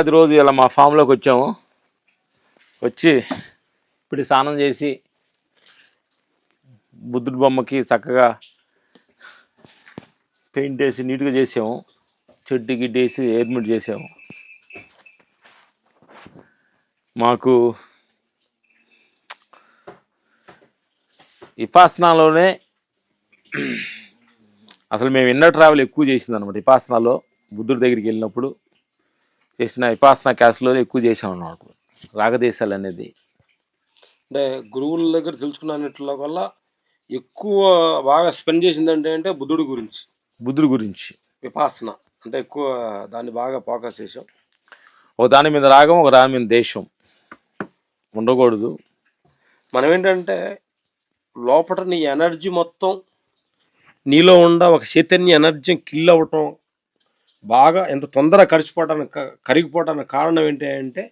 సంక్రాంతి రోజు ఇలా మా ఫామ్లోకి వచ్చాము. వచ్చి ఇప్పుడు స్నానం చేసి బుద్ధుడి బొమ్మకి చక్కగా పెయింట్ వేసి నీట్గా చేసాము. చెడ్డి గిడ్డి వేసి ఎయిర్మెంట్ చేసాము. మాకు విపాసనాలోనే అసలు మేము ఇన్నర్ ట్రావెల్ ఎక్కువ చేసింది అనమాట. విపాసనాలో బుద్ధుడి దగ్గరికి వెళ్ళినప్పుడు చేసిన విపాసనా క్లాస్లో ఎక్కువ చేసాం అన్నమాట రాగదేశాలు అనేది. అంటే గురువుల దగ్గర తెలుసుకున్నట్ల వల్ల ఎక్కువ బాగా స్పెండ్ చేసింది అంటే బుద్ధుడి గురించి విపాసన అంటే ఎక్కువ దాన్ని బాగా ఫోకస్ చేసాం. ఒక దాని మీద రాగం, ఒక దాని మీద దేశం ఉండకూడదు. మనం ఏంటంటే లోపల నీ ఎనర్జీ మొత్తం నీలో ఉండ ఒక చైతన్య ఎనర్జీ కిల్ అవ్వటం బాగా ఎంత తొందరగా కరిగిపోవడానికి కారణం ఏంటి అంటే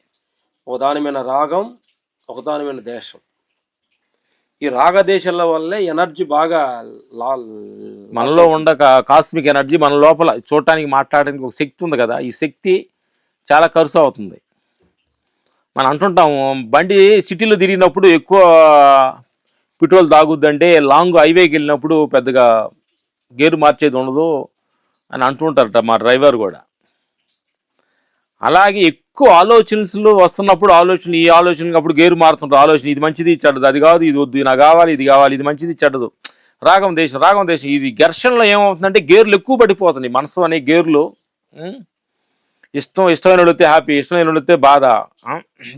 ఒక దాని మీద రాగం, ఒక దాని మీద దేశం. ఈ రాగదేశాల వల్లే ఎనర్జీ బాగా మనలో ఉండ కాస్మిక్ ఎనర్జీ మన లోపల చూడటానికి మాట్లాడడానికి ఒక శక్తి ఉంది కదా, ఈ శక్తి చాలా ఖర్చు అవుతుంది. మనం అంటుంటాము బండి సిటీలో తిరిగినప్పుడు ఎక్కువ పెట్రోల్ తాగుద్దంటే లాంగ్ హైవేకి వెళ్ళినప్పుడు పెద్దగా గేరు మార్చేది ఉండదు అని అంటుంటారట మా డ్రైవర్ కూడా. అలాగే ఎక్కువ ఆలోచనలు వస్తున్నప్పుడు ఈ ఆలోచన అప్పుడు గేరు మారుతుంటారు. ఆలోచన ఇది మంచిది చెడ్డదు, అది కాదు ఇది వద్దు, నాకు కావాలి ఇది కావాలి, ఇది మంచిది చెడ్డదు, రాగం దేశం. ఇది ఘర్షణలో ఏమవుతుందంటే గేర్లు ఎక్కువ పడిపోతుంది. మనసు అనే గేర్లు ఇష్టమైన వెళితే హ్యాపీ, ఇష్టమైన వెళితే బాధ,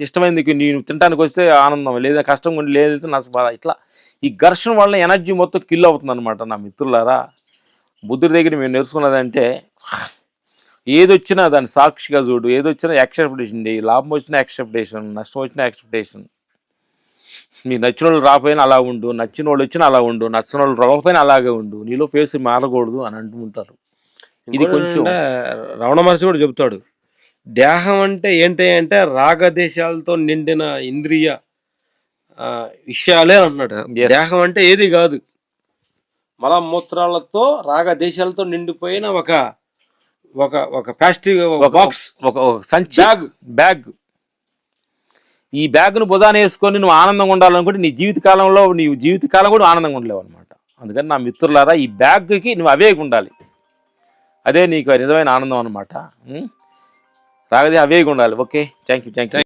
ఇష్టమైనది నేను తినడానికి వస్తే ఆనందం, లేదా కష్టం ఉండి లేదైతే నచ్చ బాధ. ఇట్లా ఈ ఘర్షణ వల్ల ఎనర్జీ మొత్తం కిల్ అవుతుంది అనమాట. నా మిత్రులారా, బుద్ధుడి దగ్గర మేము నేర్చుకున్నదంటే ఏదొచ్చినా దాన్ని సాక్షిగా చూడు, ఏదొచ్చినా యాక్సెప్టేషన్ చేయి. లాభం వచ్చినా యాక్సెప్టేషన్, నష్టం వచ్చినా యాక్సెప్టేషన్. మీకు నచ్చిన వాళ్ళు రాకపోయినా అలా ఉండు, నచ్చిన వాళ్ళు వచ్చినా అలా ఉండు, నచ్చిన వాళ్ళు రాకపోయినా అలాగే ఉండు, నీలో పేసి మారకూడదు అని అంటూ ఉంటారు. ఇది కొంచెం రమణ మహర్షి కూడా చెబుతాడు, దేహం అంటే ఏంటి అంటే రాగదేశాలతో నిండిన ఇంద్రియ విషయాలే అంటున్నాడు. దేహం అంటే ఏది కాదు, మలమూత్రాలతో రాగదేశాలతో నిండిపోయిన ఒక ఒక ఒక ప్లాస్టిక్ బాక్స్, ఒక సంచి, బ్యాగ్. ఈ బ్యాగ్ను బుధాన వేసుకొని నువ్వు ఆనందంగా ఉండాలనుకుంటే నీ జీవితకాలం కూడా ఆనందంగా ఉండలేవు అనమాట. అందుకని నా మిత్రులారా, ఈ బ్యాగ్కి నువ్వు అవే ఉండాలి, అదే నీకు నిజమైన ఆనందం అనమాట. రాగదే అవే ఉండాలి. Okay, thank you.